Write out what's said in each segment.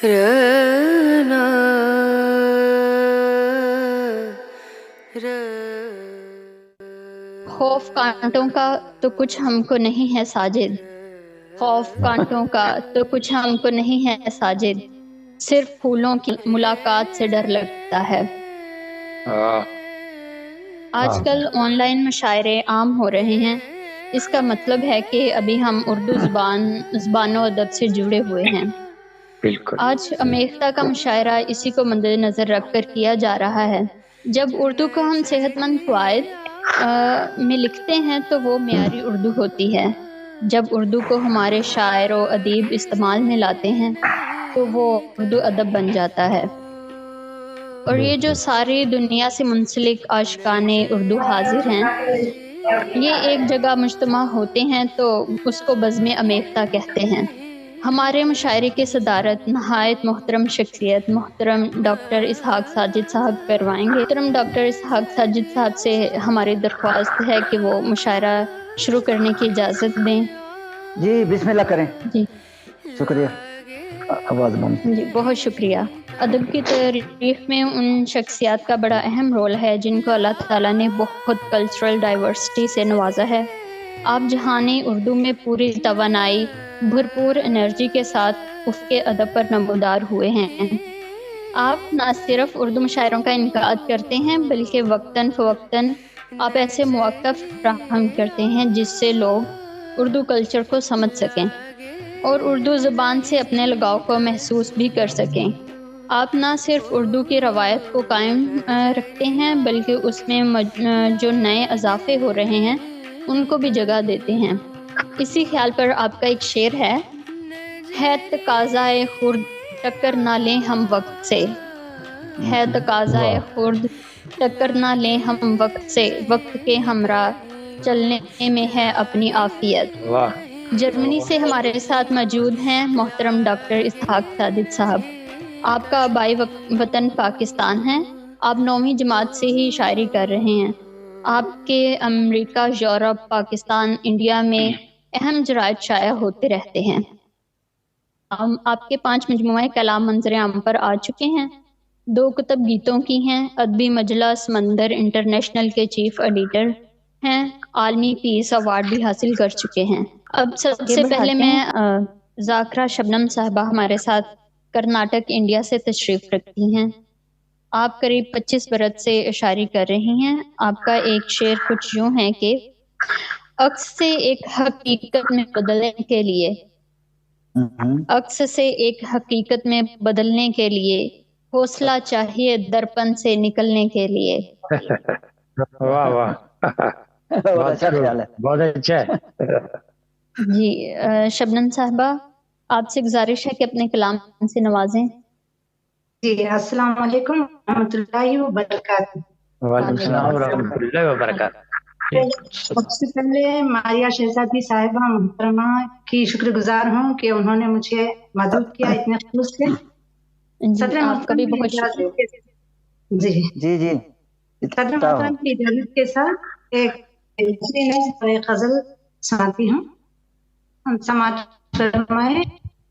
رنا خوف کانٹوں کا تو کچھ ہم کو نہیں ہے ساجد، خوف کانٹوں کا تو کچھ ہم کو نہیں ہے ساجد، صرف پھولوں کی ملاقات سے ڈر لگتا ہے۔ آج کل آن لائن مشاعرے عام ہو رہے ہیں، اس کا مطلب ہے کہ ابھی ہم اردو زبان و ادب سے جڑے ہوئے ہیں۔ بالکل آج امیختہ کا مشاعرہ اسی کو مد نظر رکھ کر کیا جا رہا ہے۔ جب اردو کو ہم صحت مند فوائد میں لکھتے ہیں تو وہ معیاری اردو ہوتی ہے، جب اردو کو ہمارے شاعر و ادیب استعمال میں لاتے ہیں تو وہ اردو ادب بن جاتا ہے۔ اور یہ جو ساری دنیا سے منسلک عاشقان اردو حاضر ہیں، یہ ایک جگہ مجتمع ہوتے ہیں تو اس کو بزم امیختہ کہتے ہیں۔ ہمارے مشاعرے کی صدارت نہایت محترم شخصیت محترم ڈاکٹر اسحاق ساجد صاحب کروائیں گے۔ محترم ڈاکٹر اسحاق ساجد صاحب سے ہماری درخواست ہے کہ وہ مشاعرہ شروع کرنے کی اجازت دیں۔ جی بسم اللہ کریں۔ جی شکریہ۔ آواز جی بہت شکریہ۔ ادب کی تاریخ میں ان شخصیات کا بڑا اہم رول ہے جن کو اللہ تعالیٰ نے بہت کلچرل ڈائیورسٹی سے نوازا ہے۔ آپ جہان اردو میں پوری توانائی بھرپور انرجی کے ساتھ افق ادب پر نمودار ہوئے ہیں۔ آپ نہ صرف اردو مشاعروں کا انعقاد کرتے ہیں بلکہ وقتاً فوقتاً آپ ایسے مواقع فراہم کرتے ہیں جس سے لوگ اردو کلچر کو سمجھ سکیں اور اردو زبان سے اپنے لگاؤ کو محسوس بھی کر سکیں۔ آپ نہ صرف اردو کی روایت کو قائم رکھتے ہیں بلکہ اس میں جو نئے اضافے ہو رہے ہیں ان کو بھی جگہ دیتے ہیں۔ اسی خیال پر آپ کا ایک شعر ہے تقاضائے خرد ٹکر نہ لیں ہم وقت سے، ہے تقاضائے خرد ٹکر نہ لیں ہم وقت سے، وقت کے ہمراہ چلنے میں ہے اپنی عافیت۔ جرمنی سے ہمارے ساتھ موجود ہیں محترم ڈاکٹر اسحاق ساجد صاحب۔ آپ کا آبائی وطن پاکستان ہے، آپ 9ویں جماعت سے ہی شاعری کر رہے ہیں۔ آپ کے امریکہ، یورپ، پاکستان، انڈیا میں اہم جرائد شائع ہوتے رہتے ہیں۔ آپ کے 5 مجموعہ کلام منظر عام پر آ چکے ہیں، 2 کتب گیتوں کی ہیں، ادبی مجلہ سمندر انٹرنیشنل کے چیف ایڈیٹر ہیں، عالمی پیس ایوارڈ بھی حاصل کر چکے ہیں۔ اب سب سے پہلے میں ذاکرہ شبنم صاحبہ ہمارے ساتھ کرناٹک انڈیا سے تشریف رکھتی ہیں۔ آپ قریب 25 برس سے شاعری کر رہی ہیں۔ آپ کا ایک شعر کچھ یوں ہے کہ عکس سے ایک حقیقت میں بدلنے کے لیے، عکس سے ایک حقیقت میں بدلنے کے لیے حوصلہ چاہیے درپن سے نکلنے کے لیے۔ واہ واہ بہت اچھا خیال ہے، بہت اچھا ہے۔ جی شبنم صاحبہ آپ سے گزارش ہے کہ اپنے کلام سے نوازیں۔ جی السلام علیکم ورحمۃ اللہ وبرکاتہ۔ وعلیکم السلام ورحمۃ اللہ وبرکاتہ۔ سب سے پہلے ماریہ شہزادی صاحبہ محترمہ کی شکر گزار ہوں کہ انہوں نے مجھے مدعو کیا اتنے خلوص سے۔ صدر آپ کا بھی محترم بہت شکریہ۔ جی جی جی صدر محترم کی اجازت کے ساتھ ایک غزل سناتی ہوں، سماعت فرمائیں۔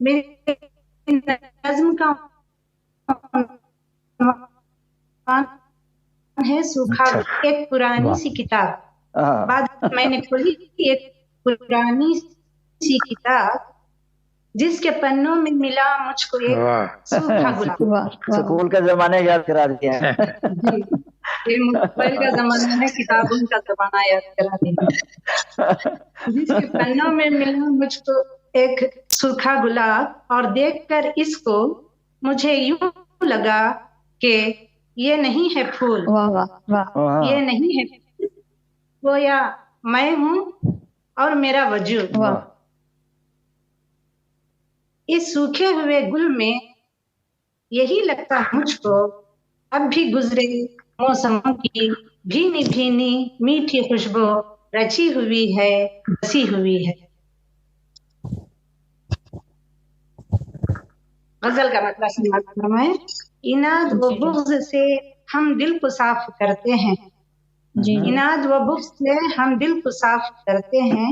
میری نظم کا ہے سوکھا ایک پرانی سی کتاب، بعد میں نے کھولی ایک پرانی سی کتاب جس کے پنوں میں ملا مجھ کو ایک سوکھا گلاب۔ سکول کا زمانہ یاد کرا دیا ہے۔ یہ موبائل کا زمانہ ہے، کتابوں کا زمانہ یاد کرا دیا۔ جس کے پنوں میں ملا مجھ کو ایک سوکھا گلاب، اور دیکھ کر اس کو مجھے یوں لگا کہ یہ نہیں ہے پھول، یہ نہیں ہے پھول، گویا میں ہوں اور میرا وجود۔ اس سوکھے ہوئے گل میں یہی لگتا مجھ کو اب بھی گزرے موسموں کی بھینی بھینی میٹھی خوشبو رچی ہوئی ہے، بسی ہوئی ہے۔ غزل کا مطلب سماعت فرمائیں۔ اناد و بغض سے ہم دل کو صاف کرتے ہیں، اناد و بغض سے ہم دل کو صاف کرتے ہیں،